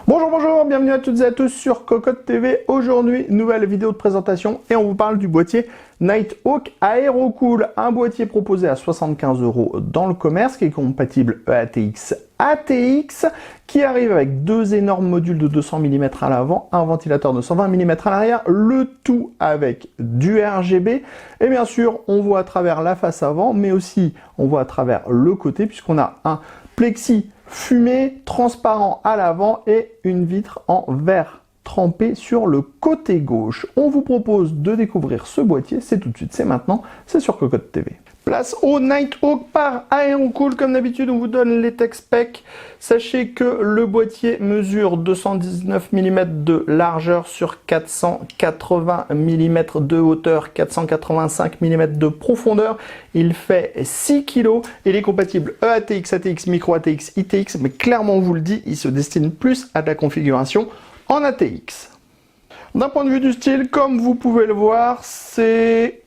Bonjour, bienvenue à toutes et à tous sur Cocotte TV. Aujourd'hui, nouvelle vidéo de présentation et on vous parle du boîtier Nighthawk Aerocool, un boîtier proposé à 75 € dans le commerce qui est compatible EATX ATX, qui arrive avec deux énormes modules de 200 mm à l'avant, un ventilateur de 120 mm à l'arrière, le tout avec du RGB. Et bien sûr, on voit à travers la face avant, mais aussi on voit à travers le côté puisqu'on a un plexi fumé transparent à l'avant et une vitre en verre trempé sur le côté gauche. On vous propose de découvrir ce boîtier, c'est tout de suite, c'est maintenant, c'est sur Cocotte TV. Place au Nighthawk par Aerocool. Comme d'habitude, on vous donne les tech specs. Sachez que le boîtier mesure 219 mm de largeur sur 480 mm de hauteur, 485 mm de profondeur. Il fait 6 kg. Il est compatible EATX, ATX, Micro ATX, ITX, mais clairement, on vous le dit, il se destine plus à de la configuration en ATX. D'un point de vue du style, comme vous pouvez le voir, c'est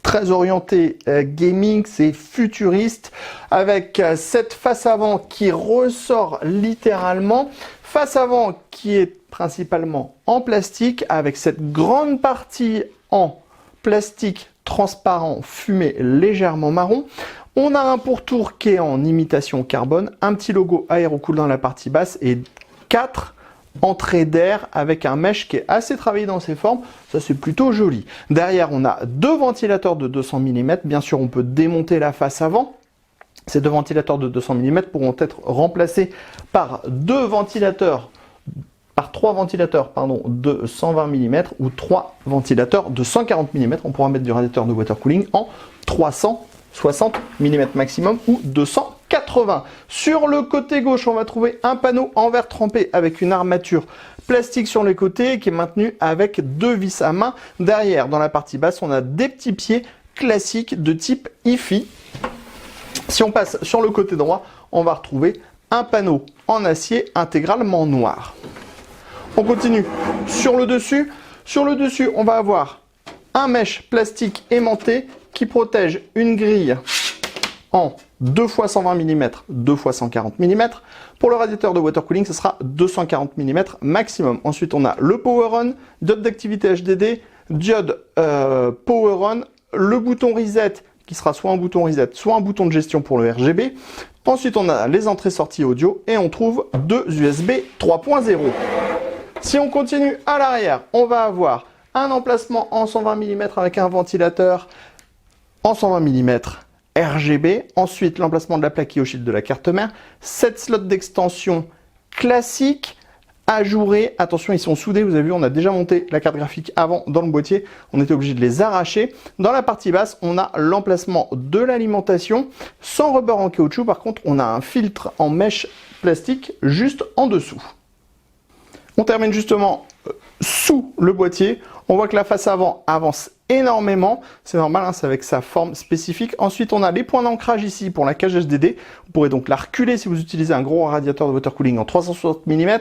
très orienté gaming, c'est futuriste, avec cette face avant qui ressort littéralement, face avant qui est principalement en plastique, avec cette grande partie en plastique transparent fumé légèrement marron. On a un pourtour qui est en imitation carbone, un petit logo Aerocool dans la partie basse et 4 entrée d'air avec un mesh qui est assez travaillé dans ses formes, ça c'est plutôt joli. Derrière on a deux ventilateurs de 200 mm, bien sûr on peut démonter la face avant. Ces deux ventilateurs de 200 mm pourront être remplacés par trois ventilateurs de 120 mm ou trois ventilateurs de 140 mm. On pourra mettre du radiateur de water cooling en 360 mm maximum ou 280. Sur le côté gauche, on va trouver un panneau en verre trempé avec une armature plastique sur les côtés qui est maintenue avec deux vis à main. Derrière, dans la partie basse, on a des petits pieds classiques de type IFI. Si on passe sur le côté droit, on va retrouver un panneau en acier intégralement noir. On continue sur le dessus. Sur le dessus, on va avoir un mesh plastique aimanté qui protège une grille en 2 x 120 mm, 2 x 140 mm. Pour le radiateur de water cooling, ce sera 240 mm maximum. Ensuite, on a le Power On, diode d'activité HDD, diode Power On, le bouton Reset qui sera soit un bouton Reset, soit un bouton de gestion pour le RGB. Ensuite, on a les entrées-sorties audio et on trouve deux USB 3.0. Si on continue à l'arrière, on va avoir un emplacement en 120 mm avec un ventilateur en 120 mm RGB. Ensuite, l'emplacement de la plaque Ioshit de la carte mère. 7 slots d'extension classiques, ajourés. Attention, ils sont soudés. Vous avez vu, on a déjà monté la carte graphique avant dans le boîtier. On était obligé de les arracher. Dans la partie basse, on a l'emplacement de l'alimentation sans rubber en caoutchouc. Par contre, on a un filtre en mèche plastique juste en dessous. On termine justement sous le boîtier. On voit que la face avant avance énormément. C'est normal, hein, c'est avec sa forme spécifique. Ensuite, on a les points d'ancrage ici pour la cage HDD. Vous pourrez donc la reculer si vous utilisez un gros radiateur de water cooling en 360 mm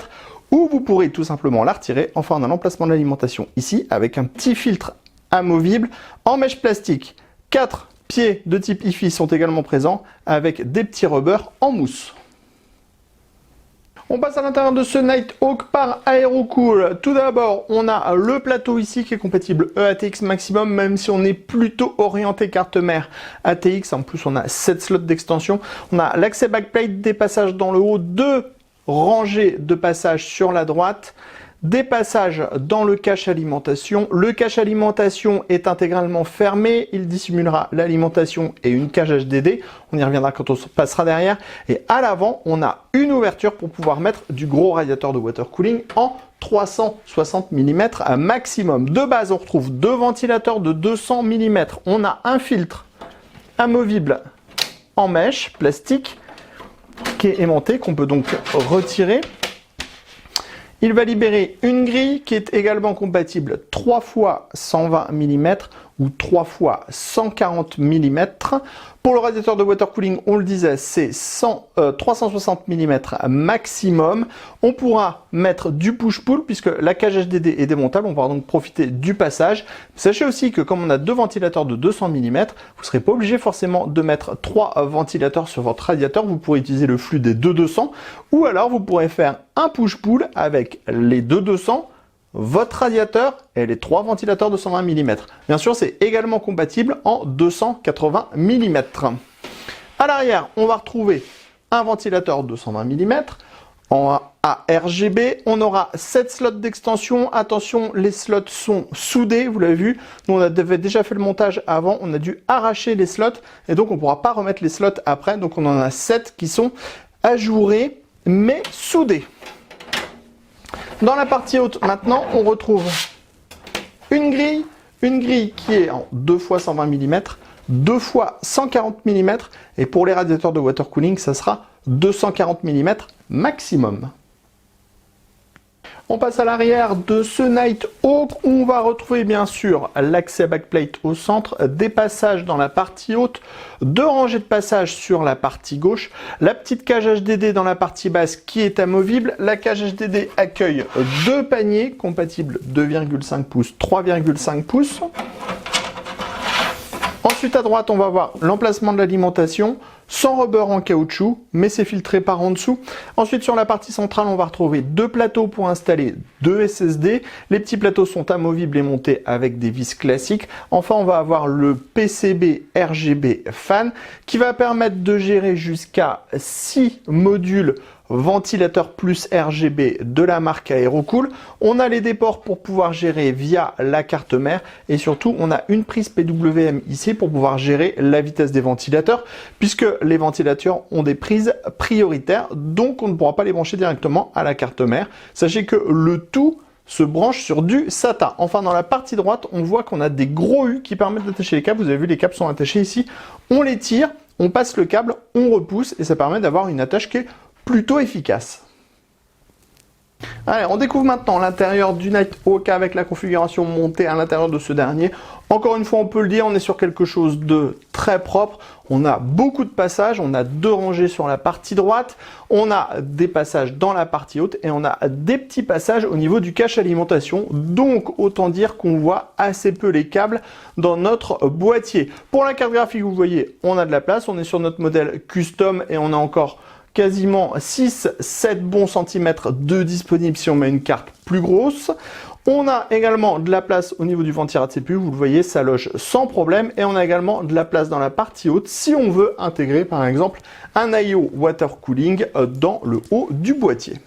ou vous pourrez tout simplement la retirer. Enfin, on a l'emplacement de l'alimentation ici avec un petit filtre amovible en mèche plastique. 4 pieds de type IFI sont également présents avec des petits rubbers en mousse. On passe à l'intérieur de ce Nighthawk par Aerocool. Tout d'abord, on a le plateau ici qui est compatible EATX maximum, même si on est plutôt orienté carte mère ATX. En plus, on a 7 slots d'extension. On a l'accès backplate, des passages dans le haut, 2 rangées de passages sur la droite, des passages dans le cache alimentation. Le cache alimentation est intégralement fermé, il dissimulera l'alimentation et une cage HDD. On y reviendra quand on passera derrière. Et à l'avant, on a une ouverture pour pouvoir mettre du gros radiateur de water cooling en 360 mm maximum. De base, on retrouve deux ventilateurs de 200 mm. On a un filtre amovible en mèche plastique qui est aimanté, qu'on peut donc retirer. Il va libérer une grille qui est également compatible 3 fois 120 mm ou 3 fois 140 mm. Pour le radiateur de water cooling, on le disait, c'est 360 mm maximum. On pourra mettre du push-pull puisque la cage HDD est démontable. On pourra donc profiter du passage. Sachez aussi que comme on a deux ventilateurs de 200 mm, vous ne serez pas obligé forcément de mettre 3 ventilateurs sur votre radiateur. Vous pourrez utiliser le flux des deux 200 ou alors vous pourrez faire un push-pull avec les deux 200, votre radiateur et les 3 ventilateurs de 120 mm. Bien sûr, c'est également compatible en 280 mm. À l'arrière, on va retrouver un ventilateur de 120 mm en ARGB. On aura 7 slots d'extension. Attention, les slots sont soudés, vous l'avez vu. Nous, on avait déjà fait le montage avant. On a dû arracher les slots et donc on ne pourra pas remettre les slots après. Donc on en a 7 qui sont ajourés mais soudés. Dans la partie haute, maintenant, on retrouve une grille qui est en 2 fois 120 mm, 2 fois 140 mm, et pour les radiateurs de water cooling, ça sera 240 mm maximum. On passe à l'arrière de ce Nighthawk. On va retrouver bien sûr l'accès backplate au centre, des passages dans la partie haute, 2 rangées de passages sur la partie gauche, la petite cage HDD dans la partie basse qui est amovible. La cage HDD accueille 2 paniers compatibles 2,5 pouces, 3,5 pouces. Ensuite à droite, on va voir l'emplacement de l'alimentation, sans rebord en caoutchouc, mais c'est filtré par en dessous. Ensuite, sur la partie centrale, on va retrouver 2 plateaux pour installer 2 SSD. Les petits plateaux sont amovibles et montés avec des vis classiques. Enfin, on va avoir le PCB RGB fan qui va permettre de gérer jusqu'à 6 modules ventilateur plus RGB de la marque Aerocool. On a les déports pour pouvoir gérer via la carte mère et surtout on a une prise PWM ici pour pouvoir gérer la vitesse des ventilateurs puisque les ventilateurs ont des prises prioritaires, donc on ne pourra pas les brancher directement à la carte mère. Sachez que le tout se branche sur du SATA. Enfin, dans la partie droite, on voit qu'on a des gros U qui permettent d'attacher les câbles. Vous avez vu, les câbles sont attachés ici. On les tire, on passe le câble, on repousse et ça permet d'avoir une attache qui est plutôt efficace. Allez, on découvre maintenant l'intérieur du Nighthawk avec la configuration montée à l'intérieur de ce dernier. Encore une fois, on peut le dire, on est sur quelque chose de très propre. On a beaucoup de passages, on a 2 rangées sur la partie droite, on a des passages dans la partie haute et on a des petits passages au niveau du cache alimentation. Donc, autant dire qu'on voit assez peu les câbles dans notre boîtier. Pour la carte graphique, vous voyez, on a de la place. On est sur notre modèle custom et on a encore quasiment 6-7 bons centimètres de disponible si on met une carte plus grosse. On a également de la place au niveau du ventirail de CPU, vous le voyez, ça loge sans problème. Et on a également de la place dans la partie haute si on veut intégrer par exemple un IO water cooling dans le haut du boîtier.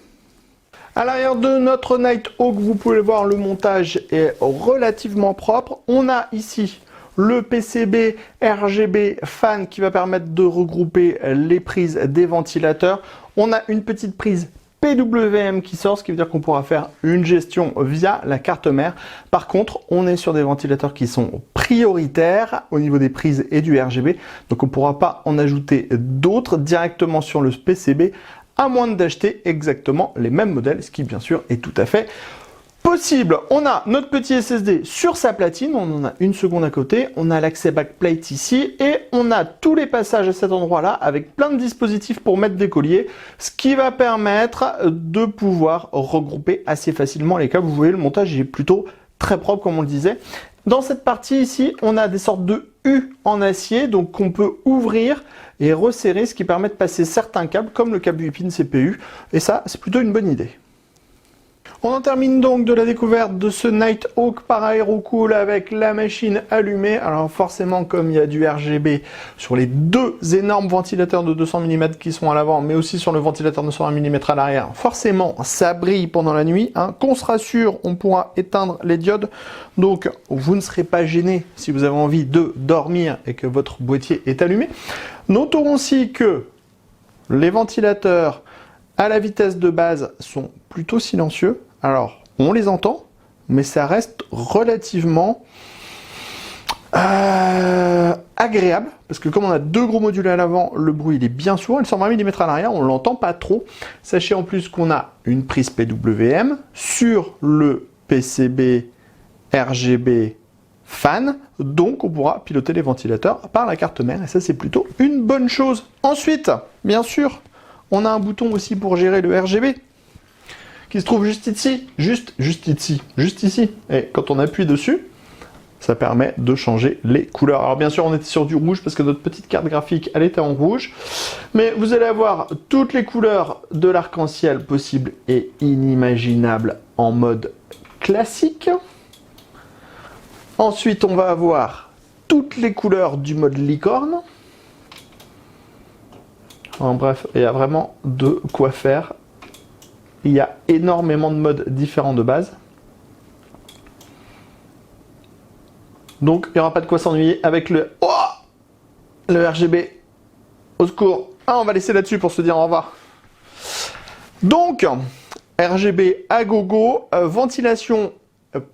À l'arrière de notre Nighthawk, vous pouvez voir, le montage est relativement propre. On a ici le PCB RGB fan qui va permettre de regrouper les prises des ventilateurs. On a une petite prise PWM qui sort, ce qui veut dire qu'on pourra faire une gestion via la carte mère. Par contre, on est sur des ventilateurs qui sont prioritaires au niveau des prises et du RGB. Donc on ne pourra pas en ajouter d'autres directement sur le PCB, à moins d'acheter exactement les mêmes modèles, ce qui bien sûr est tout à fait possible. On a notre petit SSD sur sa platine, on en a une seconde à côté, on a l'accès backplate ici et on a tous les passages à cet endroit-là avec plein de dispositifs pour mettre des colliers, ce qui va permettre de pouvoir regrouper assez facilement les câbles. Vous voyez, le montage est plutôt très propre comme on le disait. Dans cette partie ici, on a des sortes de U en acier, donc qu'on peut ouvrir et resserrer, ce qui permet de passer certains câbles comme le câble 8 pins CPU et ça, c'est plutôt une bonne idée. On en termine donc de la découverte de ce Nighthawk par Aerocool avec la machine allumée. Alors forcément, comme il y a du RGB sur les 2 énormes ventilateurs de 200 mm qui sont à l'avant, mais aussi sur le ventilateur de 120 mm à l'arrière, forcément ça brille pendant la nuit. Qu'on se rassure, on pourra éteindre les diodes. Donc vous ne serez pas gêné si vous avez envie de dormir et que votre boîtier est allumé. Notons aussi que les ventilateurs à la vitesse de base sont plutôt silencieux. Alors, on les entend, mais ça reste relativement agréable, parce que comme on a deux gros modules à l'avant, le bruit il est bien sourd, et le 120 mm à l'arrière, on l'entend pas trop. Sachez en plus qu'on a une prise PWM sur le PCB RGB fan, donc on pourra piloter les ventilateurs par la carte mère, et ça c'est plutôt une bonne chose. Ensuite, bien sûr, on a un bouton aussi pour gérer le RGB, qui se trouve juste ici, juste ici. Et quand on appuie dessus, ça permet de changer les couleurs. Alors bien sûr, on était sur du rouge parce que notre petite carte graphique, elle était en rouge. Mais vous allez avoir toutes les couleurs de l'arc-en-ciel possibles et inimaginables en mode classique. Ensuite, on va avoir toutes les couleurs du mode licorne. En bref, il y a vraiment de quoi faire. Il y a énormément de modes différents de base. Donc, il n'y aura pas de quoi s'ennuyer avec le RGB. Au secours. Ah, on va laisser là-dessus pour se dire au revoir. Donc, RGB à gogo, ventilation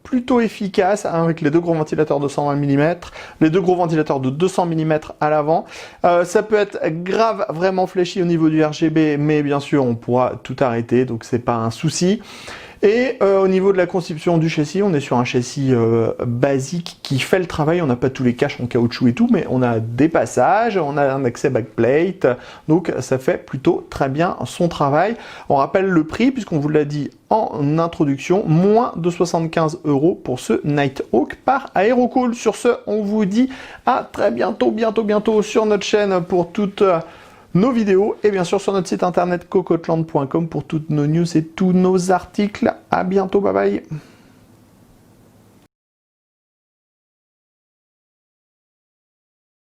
plutôt efficace hein, avec les deux gros ventilateurs de 120 mm, les deux gros ventilateurs de 200 mm à l'avant. Ça peut être grave vraiment flashy au niveau du RGB, mais bien sûr on pourra tout arrêter, donc c'est pas un souci. Et au niveau de la conception du châssis, on est sur un châssis basique qui fait le travail. On n'a pas tous les caches en caoutchouc et tout, mais on a des passages, on a un accès backplate, donc ça fait plutôt très bien son travail. On rappelle le prix, puisqu'on vous l'a dit en introduction, moins de 75 € pour ce Nighthawk par Aerocool. Sur ce, on vous dit à très bientôt sur notre chaîne pour toutes nos vidéos et bien sûr sur notre site internet cocotland.com pour toutes nos news et tous nos articles. À bientôt, bye bye.